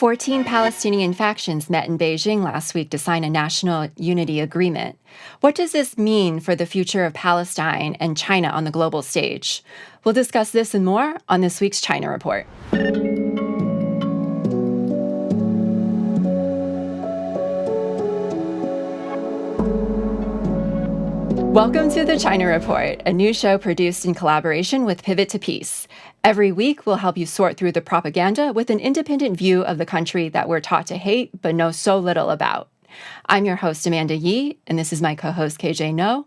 14 Palestinian factions met in Beijing last week to sign a national unity agreement. What does this mean for the future of Palestine and China on the global stage? We'll discuss this and more on this week's China Report. Welcome to the China Report, a new show produced in collaboration with Pivot to Peace. Every week, we'll help you sort through the propaganda with an independent view of the country that we're taught to hate but know so little about. I'm your host, Amanda Yee, and this is my co-host, KJ Noh.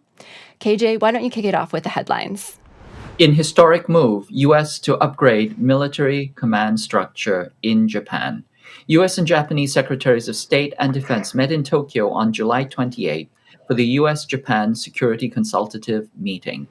KJ, why don't you kick it off with the headlines? In historic move, U.S. to upgrade military command structure in Japan. U.S. and Japanese Secretaries of State and Defense met in Tokyo on July 28 for the U.S.-Japan Security Consultative Meeting.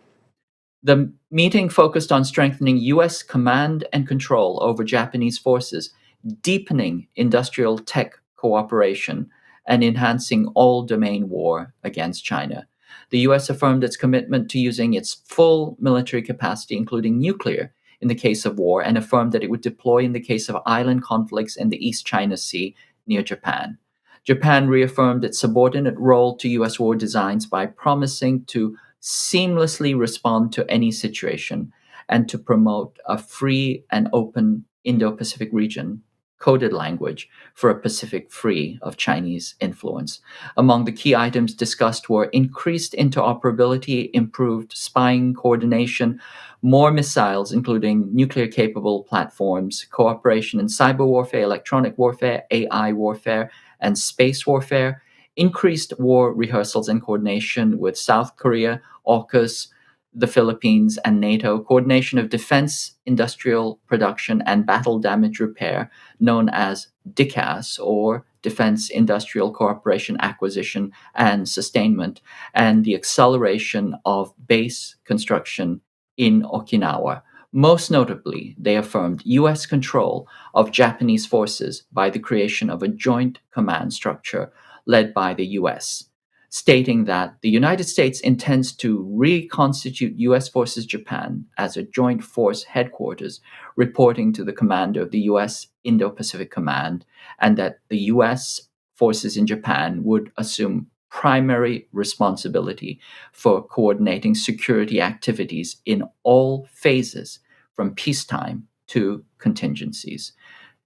The meeting focused on strengthening U.S. command and control over Japanese forces, deepening industrial tech cooperation, and enhancing all-domain war against China. The U.S. affirmed its commitment to using its full military capacity, including nuclear, in the case of war, and affirmed that it would deploy in the case of island conflicts in the East China Sea near Japan. Japan reaffirmed its subordinate role to U.S. war designs by promising to seamlessly respond to any situation and to promote a free and open Indo-Pacific region coded language for a Pacific free of Chinese influence. Among the key items discussed were increased interoperability, improved spying coordination, more missiles, including nuclear-capable platforms, cooperation in cyber warfare, electronic warfare, AI warfare, and space warfare, increased war rehearsals and coordination with South Korea, AUKUS, the Philippines, and NATO, coordination of defense, industrial production, and battle damage repair, known as DICAS, or Defense Industrial Cooperation Acquisition and Sustainment, and the acceleration of base construction in Okinawa. Most notably, they affirmed U.S. control of Japanese forces by the creation of a joint command structure led by the U.S., stating that the United States intends to reconstitute U.S. Forces Japan as a joint force headquarters, reporting to the commander of the U.S. Indo-Pacific Command, and that the U.S. forces in Japan would assume primary responsibility for coordinating security activities in all phases, from peacetime to contingencies.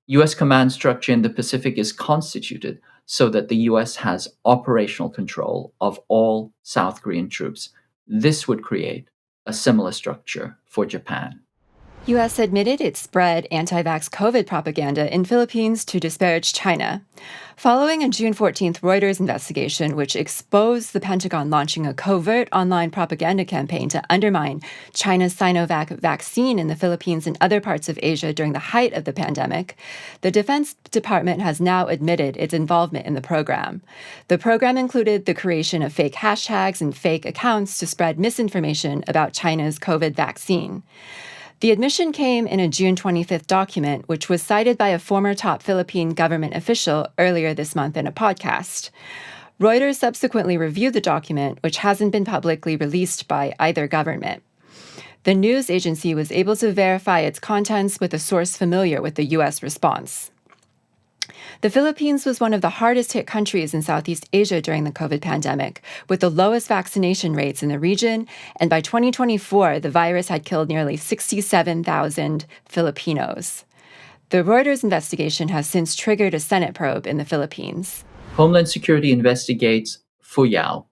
U.S. command structure in the Pacific is constituted so that the U.S. has operational control of all South Korean troops. This would create a similar structure for Japan. U.S. admitted it spread anti-vax COVID propaganda in Philippines to disparage China. Following a June 14th Reuters investigation, which exposed the Pentagon launching a covert online propaganda campaign to undermine China's Sinovac vaccine in the Philippines and other parts of Asia during the height of the pandemic, the Defense Department has now admitted its involvement in the program. The program included the creation of fake hashtags and fake accounts to spread misinformation about China's COVID vaccine. The admission came in a June 25th document, which was cited by a former top Philippine government official earlier this month in a podcast. Reuters subsequently reviewed the document, which hasn't been publicly released by either government. The news agency was able to verify its contents with a source familiar with the U.S. response. The Philippines was one of the hardest-hit countries in Southeast Asia during the COVID pandemic, with the lowest vaccination rates in the region, and by 2024, the virus had killed nearly 67,000 Filipinos. The Reuters investigation has since triggered a Senate probe in the Philippines. Homeland Security investigates Fuya.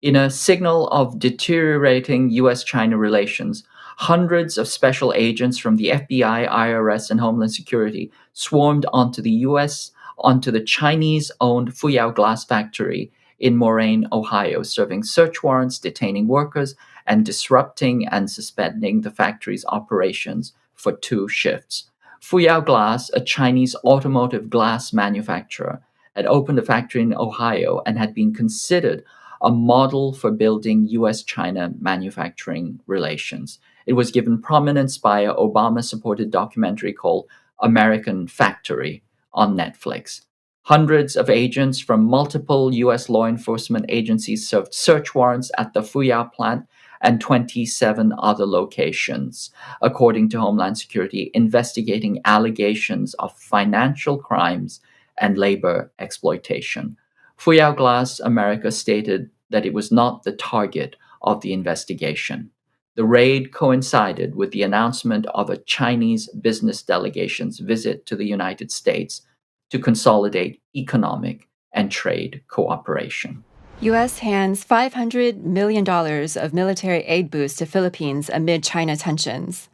In a signal of deteriorating U.S. China relations, hundreds of special agents from the FBI, IRS, and Homeland Security swarmed onto the Chinese-owned Fuya glass factory in Moraine, Ohio, serving search warrants, detaining workers, and disrupting and suspending the factory's operations for 2 shifts. Fuya Glass, a Chinese automotive glass manufacturer, had opened a factory in Ohio and had been considered a model for building U.S.-China manufacturing relations. It was given prominence by an Obama-supported documentary called American Factory on Netflix. Hundreds of agents from multiple U.S. law enforcement agencies served search warrants at the Fuya plant and 27 other locations, according to Homeland Security, investigating allegations of financial crimes and labor exploitation. Fuya Glass America stated that it was not the target of the investigation. The raid coincided with the announcement of a Chinese business delegation's visit to the United States to consolidate economic and trade cooperation. U.S. hands $500 million of military aid boost to Philippines amid China tensions.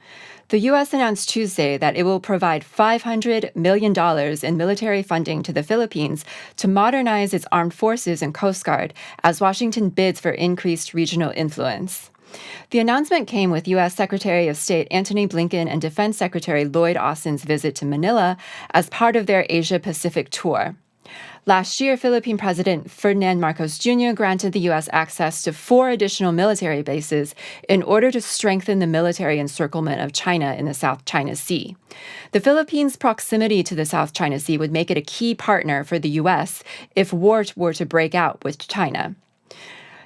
The U.S. announced Tuesday that it will provide $500 million in military funding to the Philippines to modernize its armed forces and Coast Guard as Washington bids for increased regional influence. The announcement came with U.S. Secretary of State Antony Blinken and Defense Secretary Lloyd Austin's visit to Manila as part of their Asia-Pacific tour. Last year, Philippine President Ferdinand Marcos Jr. granted the U.S. access to 4 additional military bases in order to strengthen the military encirclement of China in the South China Sea. The Philippines' proximity to the South China Sea would make it a key partner for the U.S. if war were to break out with China.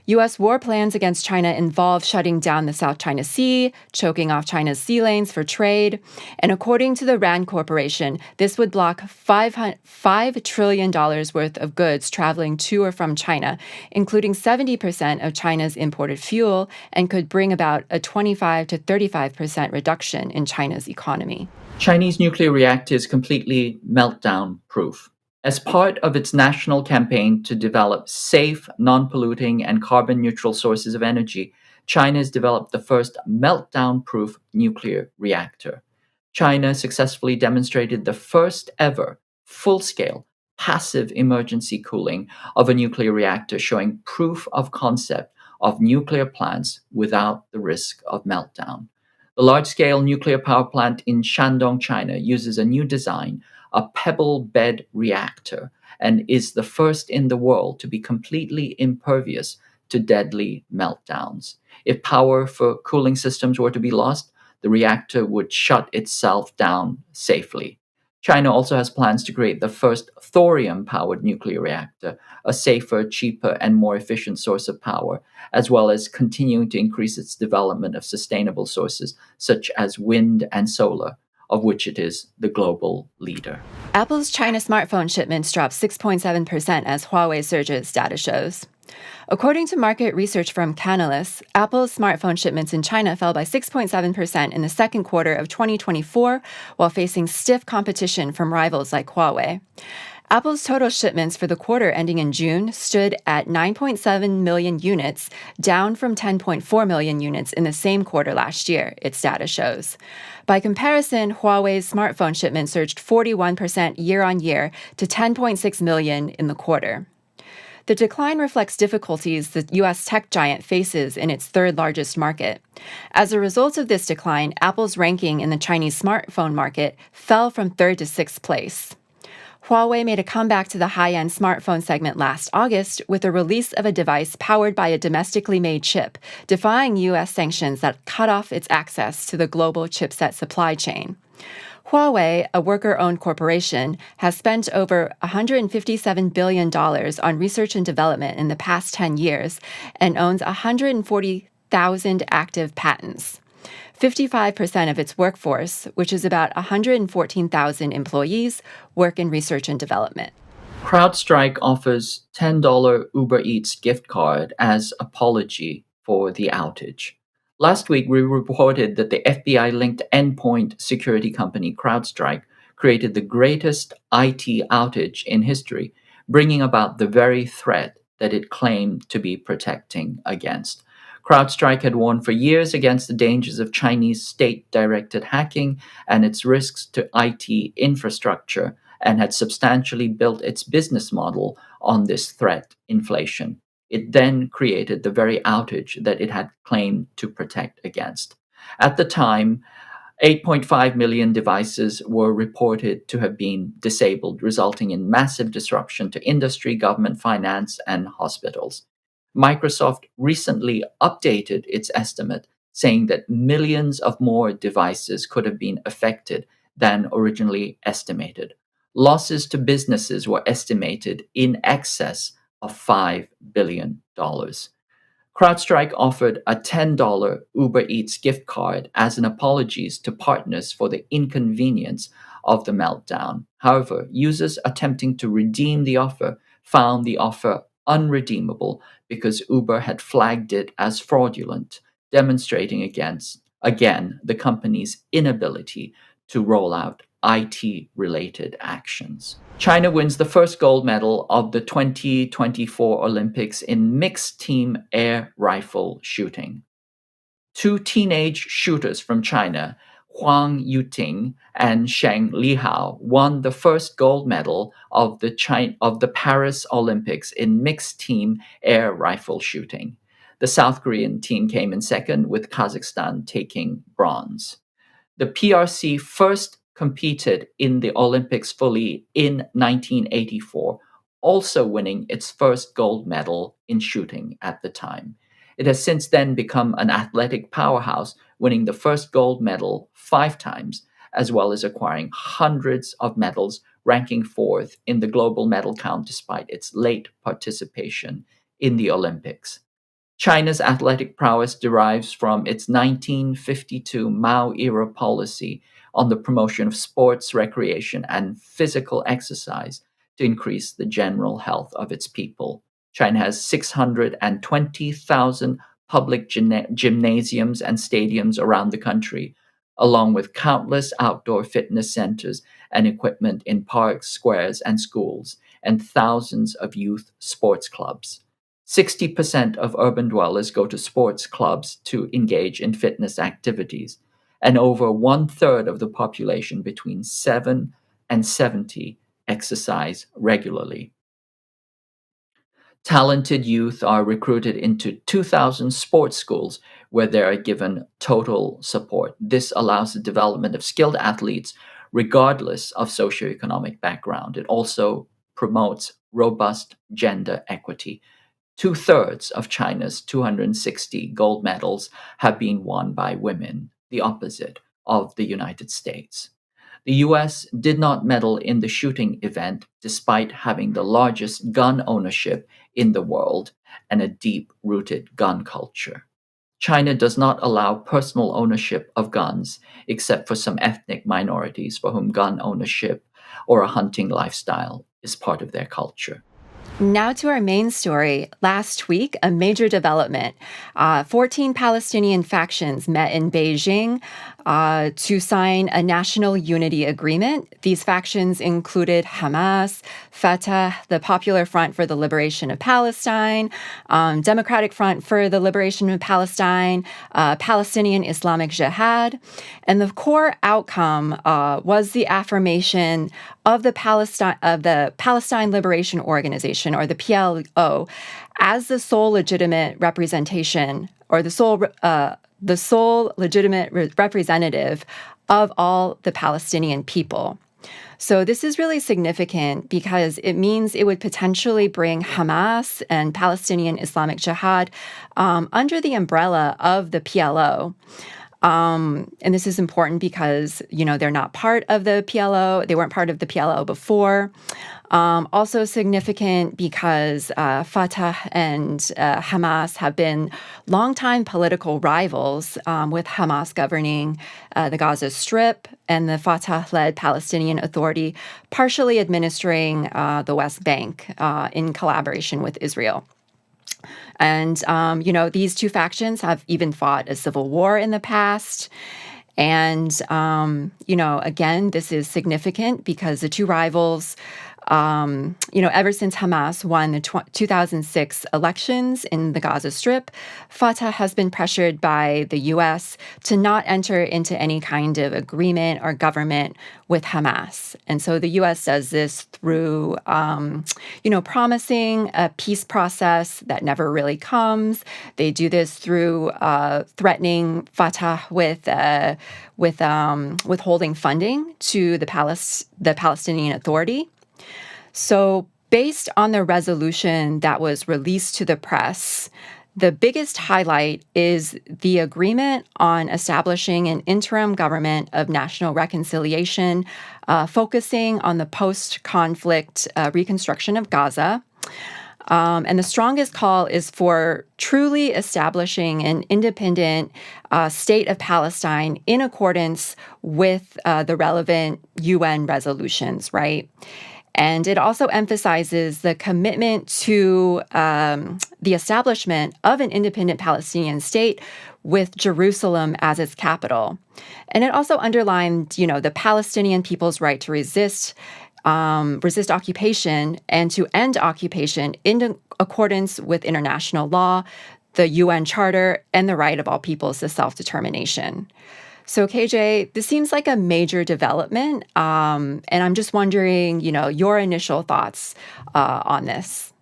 U.S. war plans against China involve shutting down the South China Sea, choking off China's sea lanes for trade, and according to the RAND Corporation, this would block $5 trillion worth of goods traveling to or from China, including 70% of China's imported fuel, and could bring about a 25 to 35% reduction in China's economy. Chinese nuclear reactor is completely meltdown-proof. As part of its national campaign to develop safe, non-polluting, and carbon-neutral sources of energy, China has developed the first meltdown-proof nuclear reactor. China successfully demonstrated the first ever full-scale passive emergency cooling of a nuclear reactor, showing proof of concept of nuclear plants without the risk of meltdown. The large-scale nuclear power plant in Shandong, China, uses a new design, a pebble bed reactor, and is the first in the world to be completely impervious to deadly meltdowns. If power for cooling systems were to be lost, the reactor would shut itself down safely. China also has plans to create the first thorium-powered nuclear reactor, a safer, cheaper, and more efficient source of power, as well as continuing to increase its development of sustainable sources such as wind and solar, of which it is the global leader. Apple's China smartphone shipments dropped 6.7% as Huawei surges, data shows. According to market research firm Canalys, Apple's smartphone shipments in China fell by 6.7% in the second quarter of 2024, while facing stiff competition from rivals like Huawei. Apple's total shipments for the quarter ending in June stood at 9.7 million units, down from 10.4 million units in the same quarter last year, its data shows. By comparison, Huawei's smartphone shipments surged 41% year-on-year to 10.6 million in the quarter. The decline reflects difficulties the U.S. tech giant faces in its third largest market. As a result of this decline, Apple's ranking in the Chinese smartphone market fell from third to sixth place. Huawei made a comeback to the high-end smartphone segment last August with the release of a device powered by a domestically made chip, defying U.S. sanctions that cut off its access to the global chipset supply chain. Huawei, a worker-owned corporation, has spent over $157 billion on research and development in the past 10 years and owns 140,000 active patents. 55% of its workforce, which is about 114,000 employees, work in research and development. CrowdStrike offers $10 Uber Eats gift card as apology for the outage. Last week, we reported that the FBI-linked endpoint security company CrowdStrike created the greatest IT outage in history, bringing about the very threat that it claimed to be protecting against. CrowdStrike had warned for years against the dangers of Chinese state-directed hacking and its risks to IT infrastructure, and had substantially built its business model on this threat inflation. It then created the very outage that it had claimed to protect against. At the time, 8.5 million devices were reported to have been disabled, resulting in massive disruption to industry, government, finance, and hospitals. Microsoft recently updated its estimate, saying that millions of more devices could have been affected than originally estimated. Losses to businesses were estimated in excess of $5 billion. CrowdStrike offered a $10 Uber Eats gift card as an apology to partners for the inconvenience of the meltdown. However, users attempting to redeem the offer found the offer unredeemable because Uber had flagged it as fraudulent, demonstrating again the company's inability to roll out IT-related actions. China wins the first gold medal of the 2024 Olympics in mixed team air rifle shooting. Two teenage shooters from China, Huang Yuting and Sheng Lihao, won the first gold medal of the Paris Olympics in mixed team air rifle shooting. The South Korean team came in second, with Kazakhstan taking bronze. The PRC first competed in the Olympics fully in 1984, also winning its first gold medal in shooting at the time. It has since then become an athletic powerhouse, winning the first gold medal 5 times, as well as acquiring hundreds of medals, ranking 4th in the global medal count despite its late participation in the Olympics. China's athletic prowess derives from its 1952 Mao-era policy on the promotion of sports, recreation, and physical exercise to increase the general health of its people. China has 620,000 public gymnasiums and stadiums around the country, along with countless outdoor fitness centers and equipment in parks, squares, and schools, and thousands of youth sports clubs. 60% of urban dwellers go to sports clubs to engage in fitness activities, and over 1/3 of the population between 7 and 70 exercise regularly. Talented youth are recruited into 2,000 sports schools where they are given total support. This allows the development of skilled athletes regardless of socioeconomic background. It also promotes robust gender equity. 2/3 of China's 260 gold medals have been won by women, the opposite of the United States. The U.S. did not medal in the shooting event despite having the largest gun ownership in the world and a deep-rooted gun culture. China does not allow personal ownership of guns, except for some ethnic minorities for whom gun ownership or a hunting lifestyle is part of their culture. Now to our main story. Last week, a major development. 14 Palestinian factions met in Beijing to sign a national unity agreement. These factions included Hamas, Fatah, the Popular Front for the Liberation of Palestine, Democratic Front for the Liberation of Palestine, Palestinian Islamic Jihad. And the core outcome was the affirmation of the Palestine Liberation Organization, or the PLO, as the sole legitimate representation, or the sole legitimate representative of all the Palestinian people. So this is really significant because it means it would potentially bring Hamas and Palestinian Islamic Jihad under the umbrella of the PLO. And this is important because, they're not part of the PLO. They weren't part of the PLO before. Also significant because Fatah and Hamas have been longtime political rivals, with Hamas governing the Gaza Strip and the Fatah-led Palestinian Authority partially administering the West Bank in collaboration with Israel. And, these two factions have even fought a civil war in the past. And, again, this is significant because the two rivals, ever since Hamas won the 2006 elections in the Gaza Strip, Fatah has been pressured by the U.S. to not enter into any kind of agreement or government with Hamas. And so the U.S. does this through, promising a peace process that never really comes. They do this through threatening Fatah with withholding funding to the Palestinian Authority. So based on the resolution that was released to the press, the biggest highlight is the agreement on establishing an interim government of national reconciliation, focusing on the post-conflict reconstruction of Gaza. And the strongest call is for truly establishing an independent state of Palestine in accordance with the relevant UN resolutions, right? And it also emphasizes the commitment to the establishment of an independent Palestinian state with Jerusalem as its capital. And it also underlined, the Palestinian people's right to resist occupation and to end occupation in accordance with international law, the UN Charter, and the right of all peoples to self-determination. So, KJ, this seems like a major development, and I'm just wondering, your initial thoughts on this.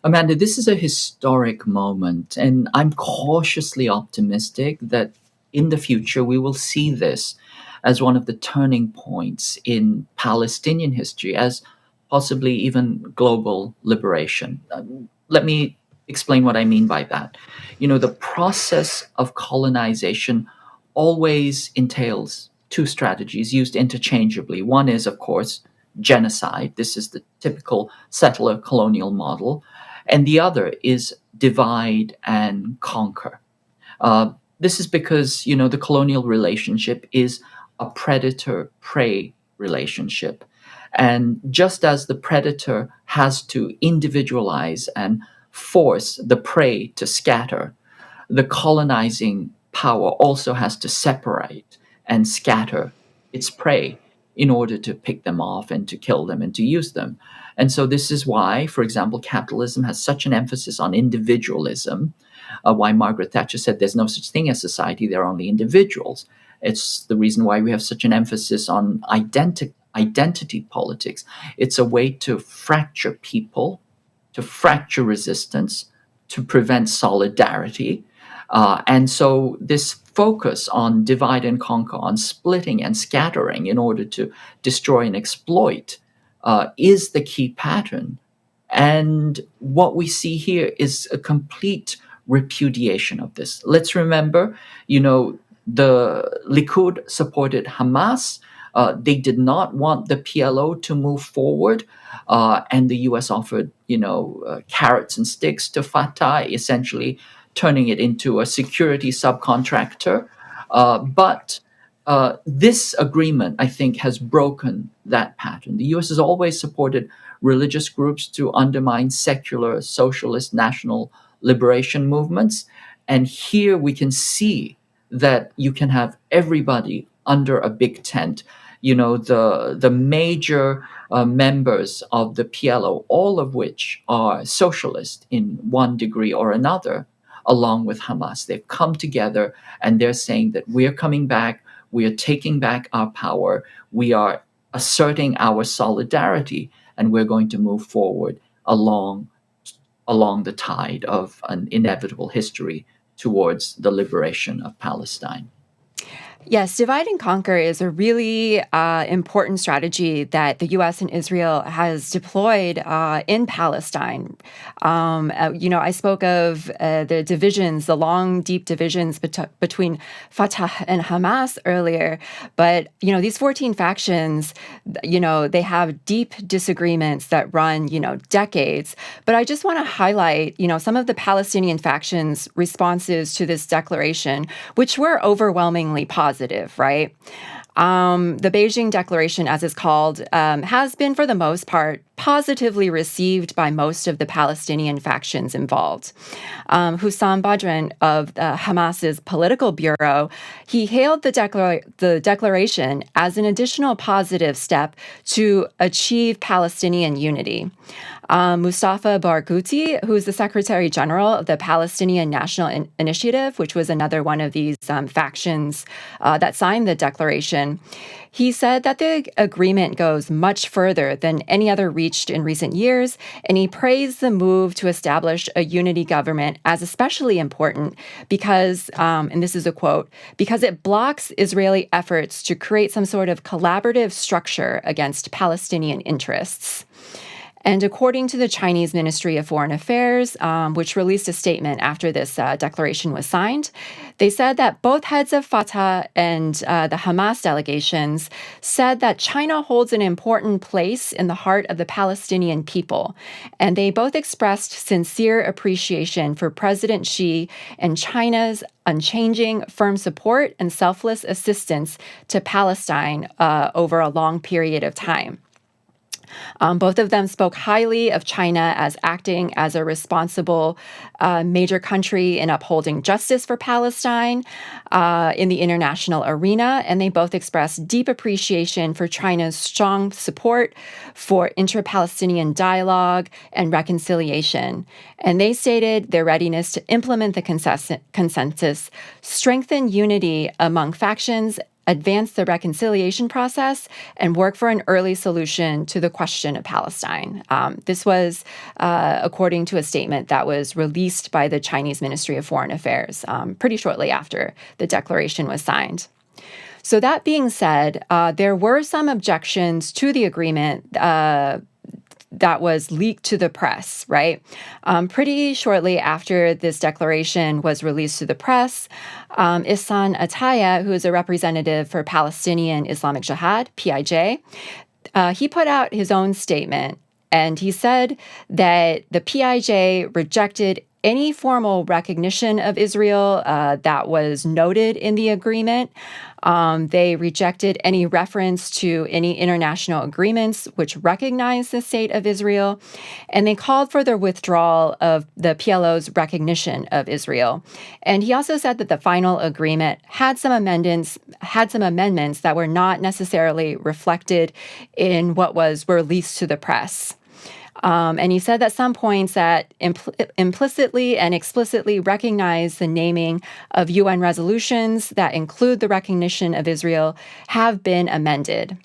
Amanda, this is a historic moment, and I'm cautiously optimistic that in the future we will see this as one of the turning points in Palestinian history, as possibly even global liberation. Let me explain what I mean by that. The process of colonization always entails two strategies used interchangeably. One is, of course, genocide. This is the typical settler colonial model. And the other is divide and conquer. This is because, the colonial relationship is a predator-prey relationship. And just as the predator has to individualize and force the prey to scatter, the colonizing power also has to separate and scatter its prey in order to pick them off and to kill them and to use them. And so this is why, for example, capitalism has such an emphasis on individualism, why Margaret Thatcher said there's no such thing as society, there are only individuals. It's the reason why we have such an emphasis on identity politics. It's a way to fracture people, to fracture resistance, to prevent solidarity. And so this focus on divide and conquer, on splitting and scattering in order to destroy and exploit is the key pattern. And what we see here is a complete repudiation of this. Let's remember, the Likud supported Hamas. They did not want the PLO to move forward. And the U.S. offered, carrots and sticks to Fatah, essentially turning it into a security subcontractor. But this agreement, I think, has broken that pattern. The U.S. has always supported religious groups to undermine secular, socialist, national liberation movements. And here we can see that you can have everybody under a big tent. The major members of the PLO, all of which are socialist in one degree or another, along with Hamas. They've come together and they're saying that we're coming back, we are taking back our power, we are asserting our solidarity, and we're going to move forward along the tide of an inevitable history towards the liberation of Palestine. Yes, divide and conquer is a really important strategy that the U.S. and Israel has deployed in Palestine. I spoke of the divisions, the long, deep divisions between Fatah and Hamas earlier. But, these 14 factions, they have deep disagreements that run, decades. But I just want to highlight, some of the Palestinian factions' responses to this declaration, which were overwhelmingly positive. Right? The Beijing Declaration, as it's called, has been, for the most part, positively received by most of the Palestinian factions involved. Hussam Badran of Hamas's political bureau, he hailed the declaration as an additional positive step to achieve Palestinian unity. Mustafa Barghouti, who is the Secretary General of the Palestinian National Initiative, which was another one of these factions that signed the declaration, he said that the agreement goes much further than any other reached in recent years, and he praised the move to establish a unity government as especially important because, and this is a quote, because it blocks Israeli efforts to create some sort of collaborative structure against Palestinian interests. And according to the Chinese Ministry of Foreign Affairs, which released a statement after this declaration was signed, they said that both heads of Fatah and the Hamas delegations said that China holds an important place in the heart of the Palestinian people. And they both expressed sincere appreciation for President Xi and China's unchanging, firm support and selfless assistance to Palestine over a long period of time. Both of them spoke highly of China as acting as a responsible major country in upholding justice for Palestine in the international arena, and they both expressed deep appreciation for China's strong support for intra-Palestinian dialogue and reconciliation. And they stated their readiness to implement the consensus, strengthen unity among factions, advance the reconciliation process, and work for an early solution to the question of Palestine. This was according to a statement that was released by the Chinese Ministry of Foreign Affairs pretty shortly after the declaration was signed. So that being said, there were some objections to the agreement that was leaked to the press, right? Pretty shortly after this declaration was released to the press, Ihsan Ataya, who is a representative for Palestinian Islamic Jihad, PIJ, he put out his own statement, and he said that the PIJ rejected any formal recognition of Israel that was noted in the agreement. They rejected any reference to any international agreements which recognize the state of Israel, and they called for the withdrawal of the PLO's recognition of Israel. And he also said that the final agreement had some amendments that were not necessarily reflected in what was released to the press. And he said that some points that implicitly and explicitly recognize the naming of UN resolutions that include the recognition of Israel have been amended.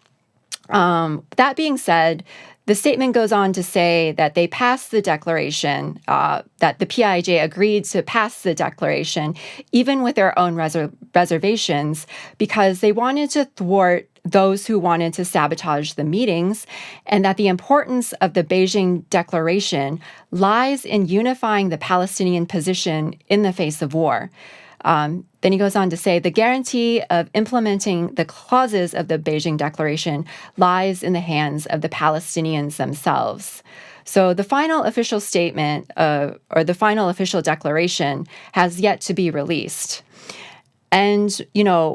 That being said, the statement goes on to say that they passed the declaration, that the PIJ agreed to pass the declaration, even with their own reservations, because they wanted to thwart those who wanted to sabotage the meetings, and that the importance of the Beijing Declaration lies in unifying the Palestinian position in the face of war. Then he goes on to say the guarantee of implementing the clauses of the Beijing Declaration lies in the hands of the Palestinians themselves. So the final official statement or the final official declaration has yet to be released. And,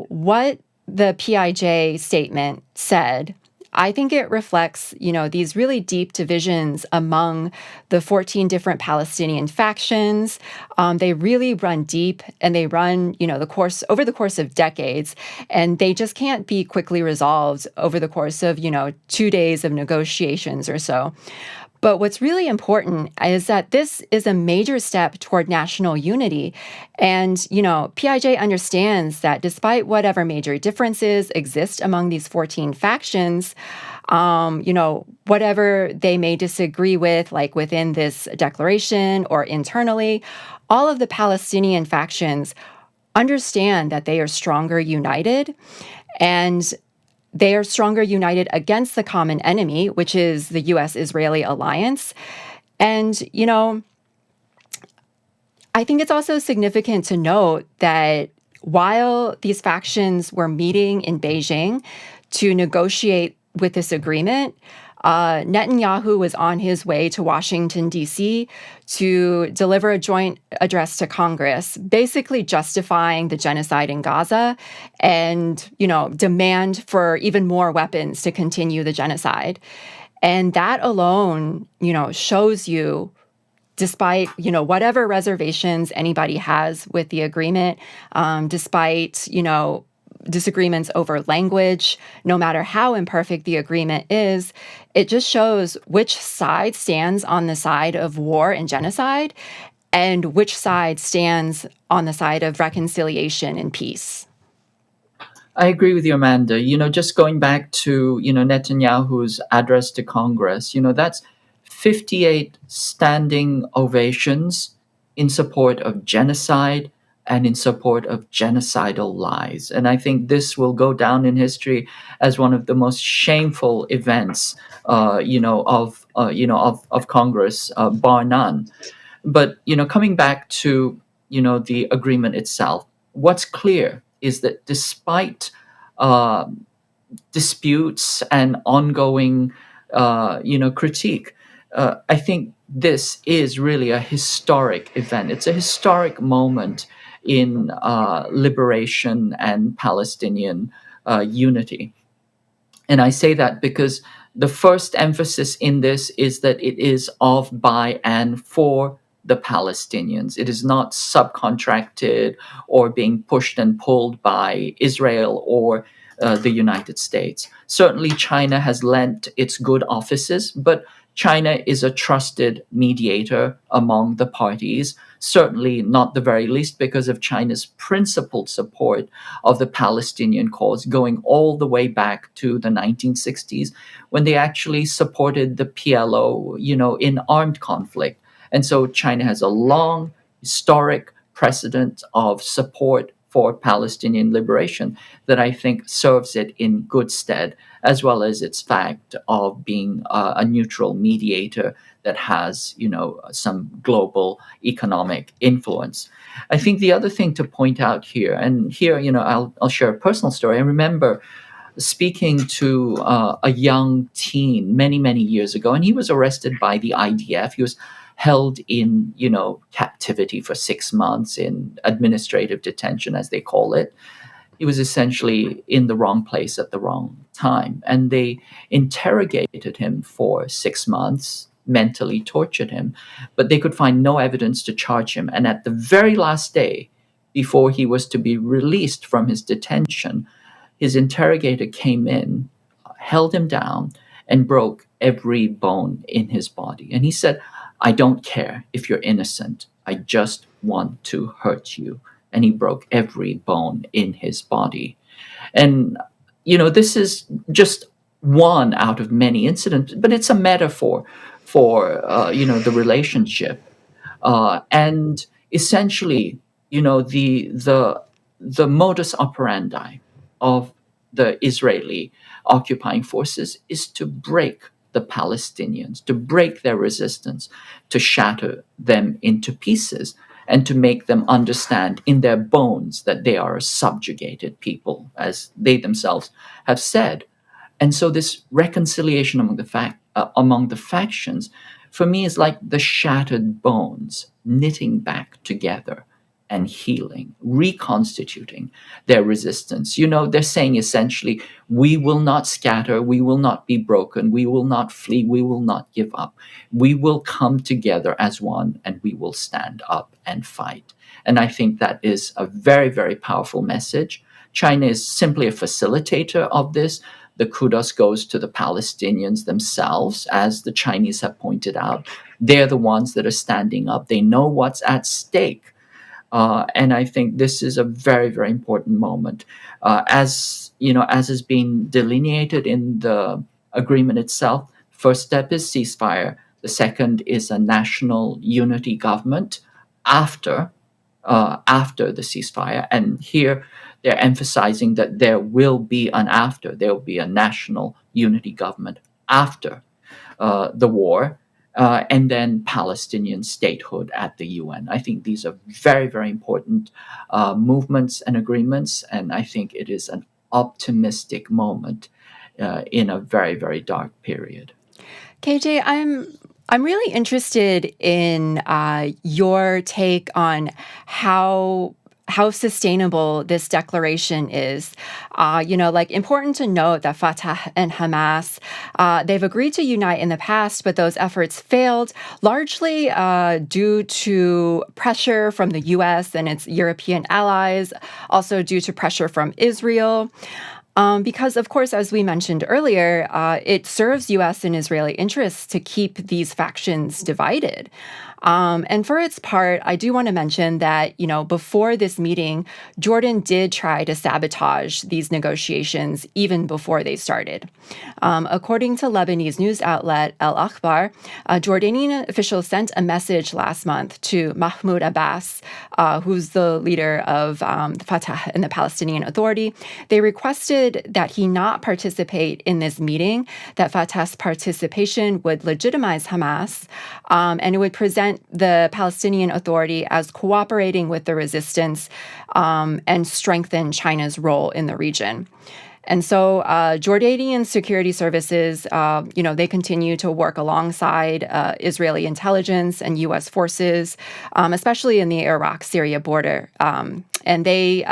what the PIJ statement said, I think it reflects, these really deep divisions among the 14 different Palestinian factions. They really run deep, and they run, over the course of decades, and they just can't be quickly resolved over the course of, 2 days of negotiations or so. But what's really important is that this is a major step toward national unity. And, PIJ understands that despite whatever major differences exist among these 14 factions, whatever they may disagree with, like within this declaration or internally, all of the Palestinian factions understand that they are stronger united, and they are stronger united against the common enemy, which is the U.S.-Israeli alliance. And, I think it's also significant to note that while these factions were meeting in Beijing to negotiate with this agreement, Netanyahu was on his way to Washington, D.C. to deliver a joint address to Congress, basically justifying the genocide in Gaza and, demand for even more weapons to continue the genocide. And that alone, shows you, despite, whatever reservations anybody has with the agreement, despite, disagreements over language, no matter how imperfect the agreement is, it just shows which side stands on the side of war and genocide and which side stands on the side of reconciliation and peace. I agree with you, Amanda. Just going back to, Netanyahu's address to Congress, that's 58 standing ovations in support of genocide and in support of genocidal lies. And I think this will go down in history as one of the most shameful events, of Congress, bar none. But coming back to the agreement itself, what's clear is that despite uh, disputes and ongoing, critique, I think this is really a historic event. It's a historic moment in liberation and Palestinian unity. And I say that because the first emphasis in this is that it is of, by, and for the Palestinians. It is not subcontracted or being pushed and pulled by Israel or the United States. Certainly, China has lent its good offices, but China is a trusted mediator among the parties, certainly not the very least because of China's principled support of the Palestinian cause, going all the way back to the 1960s when they actually supported the PLO, in armed conflict. And so China has a long historic precedent of support for Palestinian liberation that I think serves it in good stead, as well as its fact of being a neutral mediator that has, some global economic influence. I think the other thing to point out here, and here, I'll share a personal story. I remember speaking to a young teen many, many years ago, and he was arrested by the IDF. He was held in, captivity for 6 months in administrative detention, as they call it. He was essentially in the wrong place at the wrong time. And they interrogated him for 6 months, mentally tortured him, but they could find no evidence to charge him. And at the very last day, before he was to be released from his detention, his interrogator came in, held him down, and broke every bone in his body. And he said, "I don't care if you're innocent. I just want to hurt you." And he broke every bone in his body. And, this is just one out of many incidents, but it's a metaphor for, the relationship. And essentially, the modus operandi of the Israeli occupying forces is to break the Palestinians, to break their resistance, to shatter them into pieces, and to make them understand in their bones that they are a subjugated people, as they themselves have said. And so this reconciliation among the factions, for me, is like the shattered bones knitting back together and healing, reconstituting their resistance. They're saying essentially, we will not scatter, we will not be broken, we will not flee, we will not give up. We will come together as one and we will stand up and fight. And I think that is a very, very powerful message. China is simply a facilitator of this. The kudos goes to the Palestinians themselves, as the Chinese have pointed out. They're the ones that are standing up. They know what's at stake. And I think this is a very, very important moment. As has been delineated in the agreement itself, first step is ceasefire. The second is a national unity government after the ceasefire. And here they're emphasizing that there will be an after. There will be a national unity government after the war. And then Palestinian statehood at the UN. I think these are very, very important movements and agreements, and I think it is an optimistic moment in a very, very dark period. KJ, I'm really interested in your take on how sustainable this declaration is. Important to note that Fatah and Hamas, they've agreed to unite in the past, but those efforts failed largely due to pressure from the U.S. and its European allies, also due to pressure from Israel. Because, of course, as we mentioned earlier, it serves U.S. and Israeli interests to keep these factions divided. And for its part, I do want to mention that, before this meeting, Jordan did try to sabotage these negotiations even before they started. According to Lebanese news outlet Al Akhbar, Jordanian officials sent a message last month to Mahmoud Abbas, who's the leader of the Fatah and the Palestinian Authority. They requested that he not participate in this meeting, that Fatah's participation would legitimize Hamas, and it would present the Palestinian Authority as cooperating with the resistance and strengthen China's role in the region. And so Jordanian security services, they continue to work alongside Israeli intelligence and U.S. forces, especially in the Iraq-Syria border. And they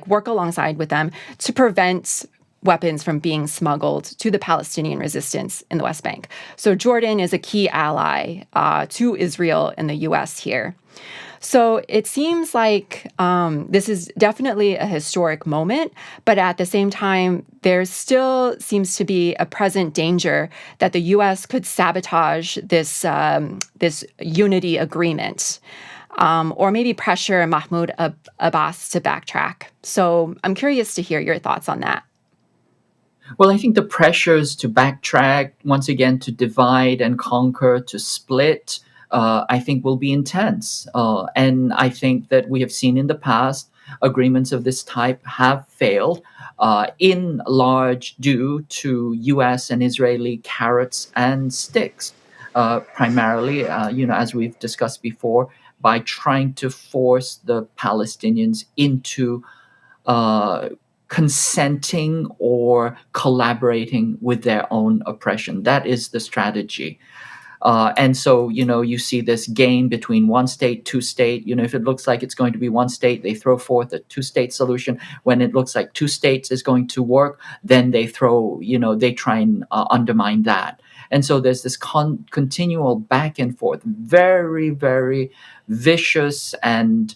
work alongside with them to prevent weapons from being smuggled to the Palestinian resistance in the West Bank. So Jordan is a key ally to Israel and the U.S. here. So it seems like this is definitely a historic moment, but at the same time, there still seems to be a present danger that the U.S. could sabotage this unity agreement, or maybe pressure Mahmoud Abbas to backtrack. So I'm curious to hear your thoughts on that. Well, I think the pressures to backtrack, once again, to divide and conquer, to split, I think will be intense. And I think that we have seen in the past agreements of this type have failed, in large due to U.S. and Israeli carrots and sticks, primarily, as we've discussed before, by trying to force the Palestinians into consenting or collaborating with their own oppression. That is the strategy. And so, you see this game between one state, two state. If it looks like it's going to be one state, they throw forth a two-state solution. When it looks like two states is going to work, then they try and undermine that. And so there's this continual back and forth, very, very vicious and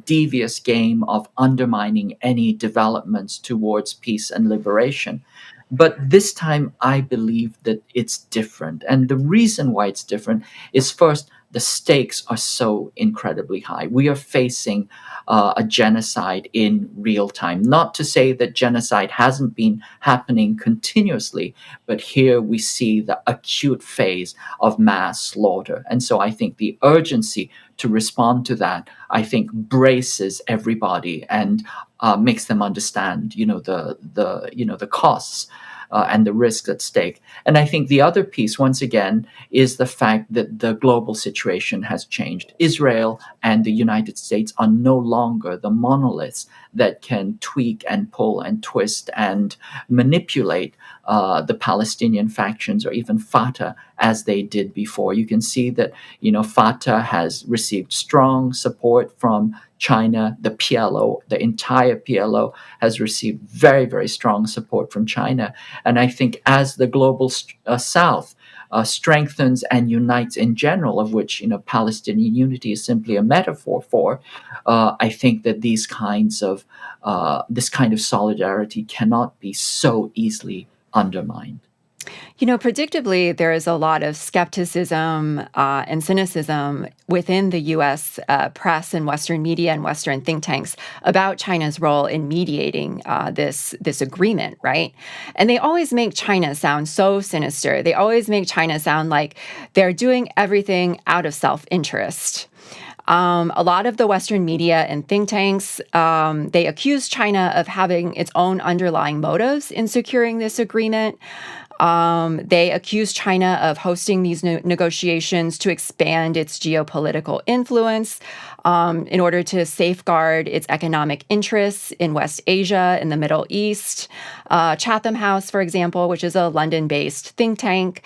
devious game of undermining any developments towards peace and liberation. But this time, I believe that it's different. And the reason why it's different is, first, the stakes are so incredibly high. We are facing a genocide in real time. Not to say that genocide hasn't been happening continuously, but here we see the acute phase of mass slaughter. And so I think the urgency to respond to that, I think, braces everybody and makes them understand, the costs and the risks at stake. And I think the other piece, once again, is the fact that the global situation has changed. Israel and the United States are no longer the monoliths that can tweak and pull and twist and manipulate the Palestinian factions or even Fatah as they did before. You can see that, Fatah has received strong support from China. The PLO, the entire PLO, has received very, very strong support from China. And I think as the global South strengthens and unites in general, of which Palestinian unity is simply a metaphor for, I think that this kind of solidarity cannot be so easily undermined. Predictably, there is a lot of skepticism and cynicism within the U.S. Press and Western media and Western think tanks about China's role in mediating this agreement, right? And they always make China sound so sinister. They always make China sound like they're doing everything out of self-interest. A lot of the Western media and think tanks, they accuse China of having its own underlying motives in securing this agreement. They accuse China of hosting these negotiations to expand its geopolitical influence in order to safeguard its economic interests in West Asia and the Middle East. Chatham House, for example, which is a London-based think tank,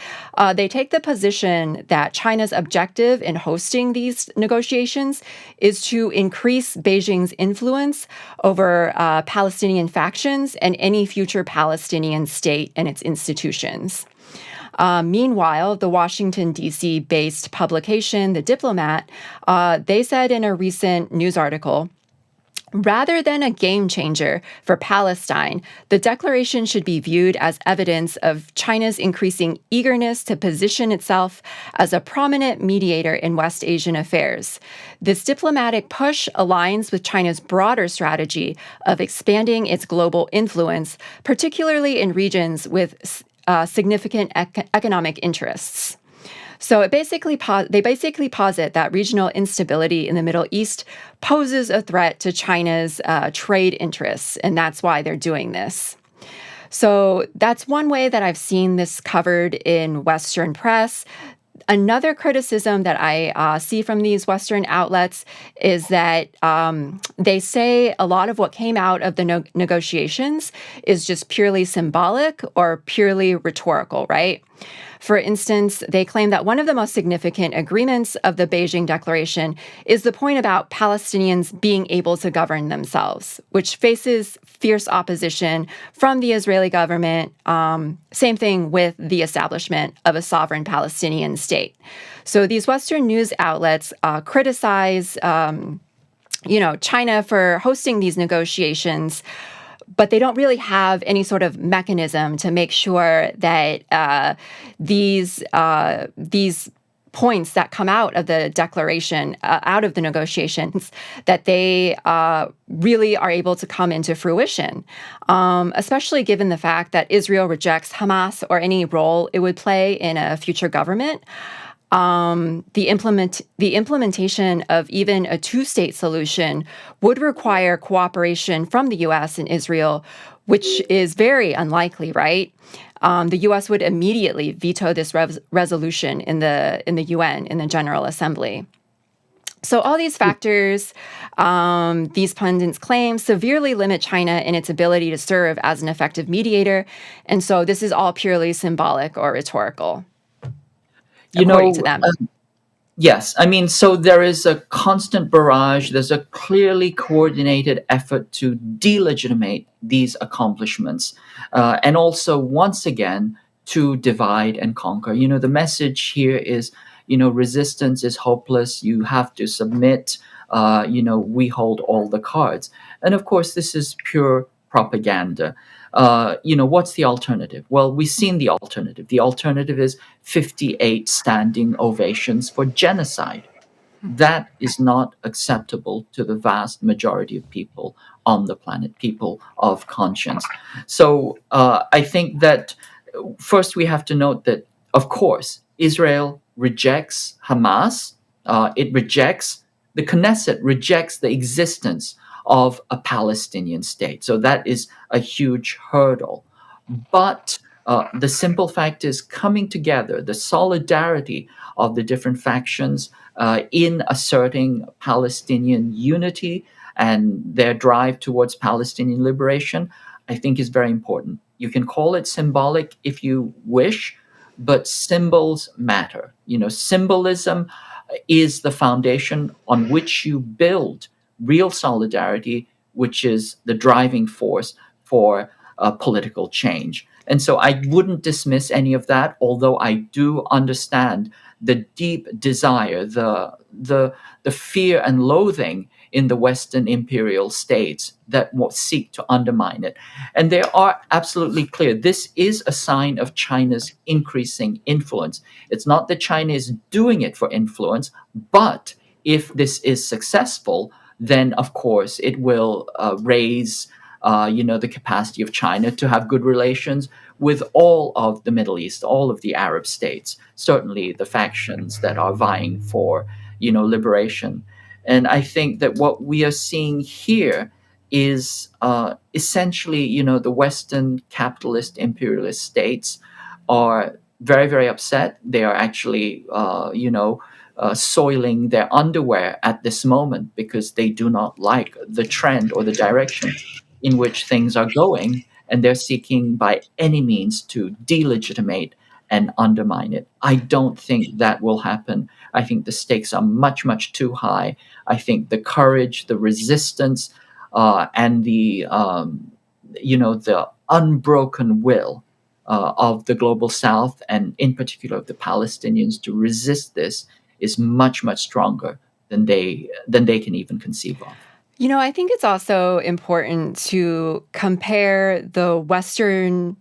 they take the position that China's objective in hosting these negotiations is to increase Beijing's influence over Palestinian factions and any future Palestinian state and its institutions. Meanwhile, the Washington, D.C.-based publication, The Diplomat, they said in a recent news article Rather than a game changer for Palestine, the declaration should be viewed as evidence of China's increasing eagerness to position itself as a prominent mediator in West Asian affairs. This diplomatic push aligns with China's broader strategy of expanding its global influence, particularly in regions with significant economic interests. So they basically posit that regional instability in the Middle East poses a threat to China's trade interests, and that's why they're doing this. So that's one way that I've seen this covered in Western press. Another criticism that I see from these Western outlets is that they say a lot of what came out of the negotiations is just purely symbolic or purely rhetorical, right? For instance, they claim that one of the most significant agreements of the Beijing Declaration is the point about Palestinians being able to govern themselves, which faces fierce opposition from the Israeli government. Same thing with the establishment of a sovereign Palestinian state. So these Western news outlets criticize, China for hosting these negotiations, but they don't really have any sort of mechanism to make sure that these points that come out of the declaration, out of the negotiations, that they really are able to come into fruition, especially given the fact that Israel rejects Hamas or any role it would play in a future government. The implementation of even a two-state solution would require cooperation from the U.S. and Israel, which is very unlikely, right? The U.S. would immediately veto this resolution in the UN, in the General Assembly. So all these factors, these pundits claim, severely limit China in its ability to serve as an effective mediator. And so this is all purely symbolic or rhetorical, according to them. Yes. I mean, so there is a constant barrage. There's a clearly coordinated effort to delegitimate these accomplishments. And also, once again, to divide and conquer. The message here is, resistance is hopeless. You have to submit. We hold all the cards. And of course, this is pure propaganda. What's the alternative? Well, we've seen the alternative. The alternative is 58 standing ovations for genocide. That is not acceptable to the vast majority of people on the planet, people of conscience. So I think that first we have to note that, of course, Israel rejects Hamas. The Knesset rejects the existence of a Palestinian state. So that is a huge hurdle. But the simple fact is coming together, the solidarity of the different factions in asserting Palestinian unity and their drive towards Palestinian liberation, I think is very important. You can call it symbolic if you wish, but symbols matter. Symbolism is the foundation on which you build real solidarity, which is the driving force for political change. And so I wouldn't dismiss any of that, although I do understand the deep desire, the fear and loathing in the Western imperial states that seek to undermine it. And they are absolutely clear. This is a sign of China's increasing influence. It's not that China is doing it for influence, but if this is successful, then of course it will raise the capacity of China to have good relations with all of the Middle East, all of the Arab states, certainly the factions that are vying for liberation. And I think that what we are seeing here is essentially, the Western capitalist imperialist states are very, very upset. They are actually, soiling their underwear at this moment because they do not like the trend or the direction in which things are going, and they're seeking by any means to delegitimate and undermine it. I don't think that will happen. I think the stakes are much, much too high. I think the courage, the resistance, and the unbroken will of the global South, and in particular of the Palestinians, to resist this is much, much stronger than they can even conceive of. I think it's also important to compare the Western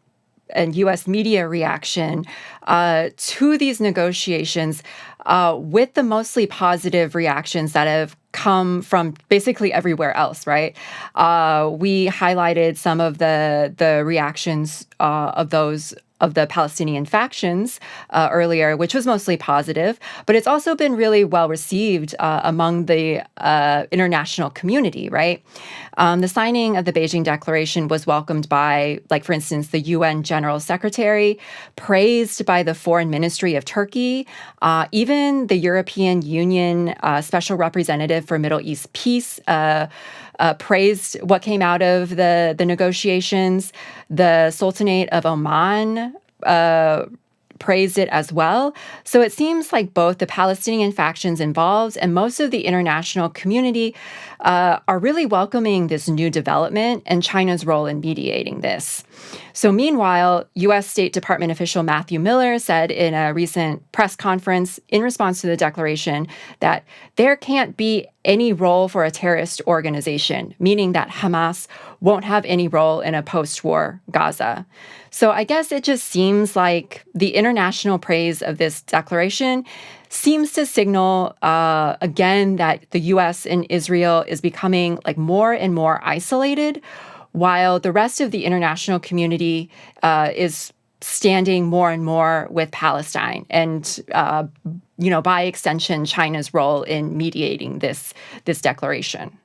and U.S. media reaction to these negotiations with the mostly positive reactions that have come from basically everywhere else, right? We highlighted some of the reactions of the Palestinian factions earlier, which was mostly positive, but it's also been really well received among the international community, right? The signing of the Beijing Declaration was welcomed by, like, for instance, the UN General Secretary, praised by the Foreign Ministry of Turkey, even the European Union Special Representative for Middle East Peace praised what came out of the negotiations. The Sultanate of Oman praised it as well. So it seems like both the Palestinian factions involved and most of the international community are really welcoming this new development and China's role in mediating this. So meanwhile, U.S. State Department official Matthew Miller said in a recent press conference in response to the declaration that there can't be any role for a terrorist organization, meaning that Hamas won't have any role in a post-war Gaza. So I guess it just seems like the international praise of this declaration seems to signal again that the U.S. and Israel is becoming like more and more isolated, while the rest of the international community is standing more and more with Palestine and, by extension, China's role in mediating this declaration.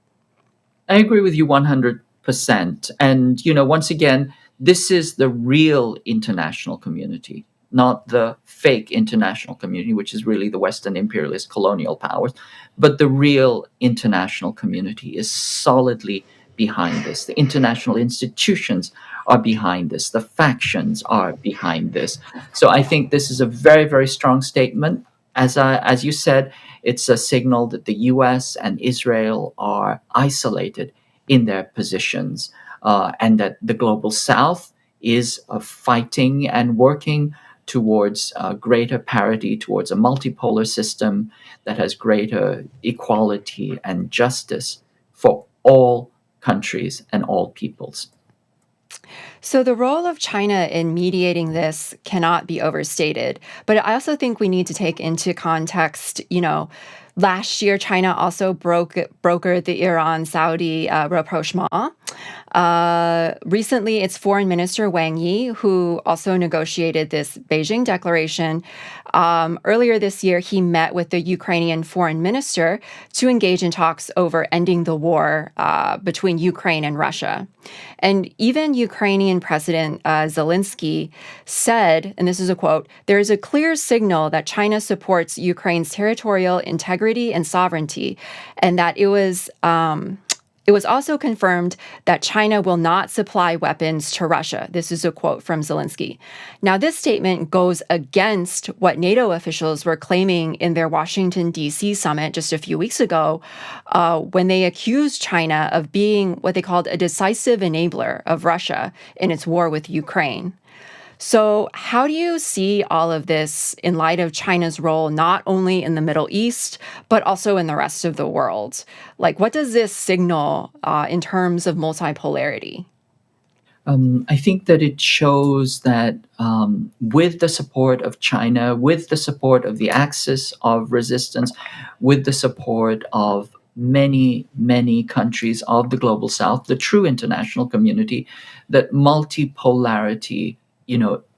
I agree with you 100%. And, once again, this is the real international community, not the fake international community, which is really the Western imperialist colonial powers. But the real international community is solidly behind this. The international institutions are behind this. The factions are behind this. So I think this is a very, very strong statement. As you said, it's a signal that the U.S. and Israel are isolated in their positions, and that the global South is fighting and working towards greater parity, towards a multipolar system that has greater equality and justice for all countries and all peoples. So the role of China in mediating this cannot be overstated. But I also think we need to take into context, last year China also brokered the Iran-Saudi rapprochement. Recently, its Foreign Minister Wang Yi, who also negotiated this Beijing Declaration, earlier this year, he met with the Ukrainian Foreign Minister to engage in talks over ending the war between Ukraine and Russia. And even Ukrainian President Zelensky said, and this is a quote, "There is a clear signal that China supports Ukraine's territorial integrity and sovereignty, and that it was also confirmed that China will not supply weapons to Russia." This is a quote from Zelensky. Now, this statement goes against what NATO officials were claiming in their Washington, D.C. summit just a few weeks ago, when they accused China of being what they called a decisive enabler of Russia in its war with Ukraine. So how do you see all of this in light of China's role not only in the Middle East, but also in the rest of the world? Like, what does this signal in terms of multipolarity? I think that it shows that with the support of China, with the support of the axis of resistance, with the support of many, many countries of the global South, the true international community, that multipolarity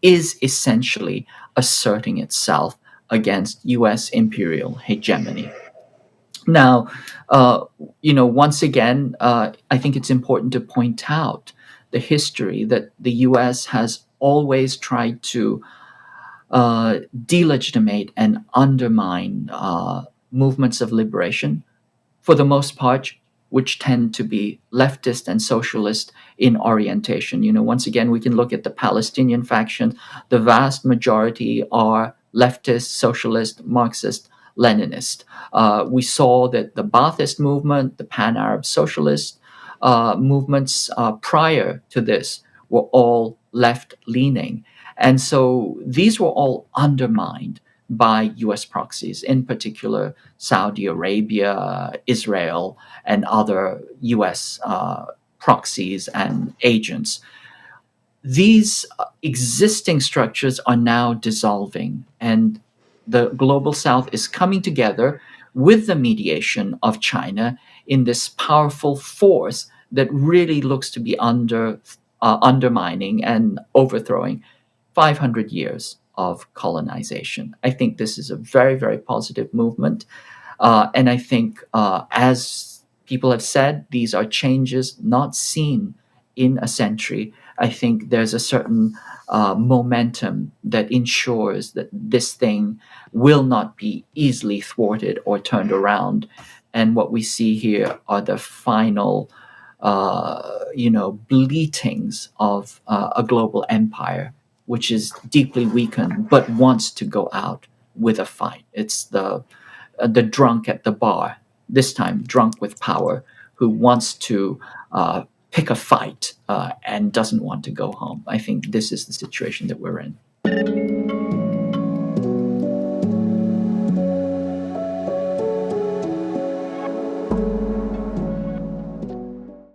is essentially asserting itself against U.S. imperial hegemony. Now, once again, I think it's important to point out the history that the U.S. has always tried to delegitimate and undermine movements of liberation, for the most part, which tend to be leftist and socialist in orientation. Once again, we can look at the Palestinian faction. The vast majority are leftist, socialist, Marxist, Leninist. We saw that the Ba'athist movement, the Pan-Arab socialist movements prior to this were all left-leaning. And so these were all undermined by U.S. proxies, in particular Saudi Arabia, Israel, and other U.S. Proxies and agents. These existing structures are now dissolving, and the global south is coming together with the mediation of China in this powerful force that really looks to be undermining and overthrowing 500 years of colonization. I think this is a very, very positive movement. And I think, as people have said, these are changes not seen in a century. I think there's a certain momentum that ensures that this thing will not be easily thwarted or turned around. And what we see here are the final, bleatings of a global empire, which is deeply weakened but wants to go out with a fight. It's the drunk at the bar, this time drunk with power, who wants to pick a fight and doesn't want to go home. I think this is the situation that we're in.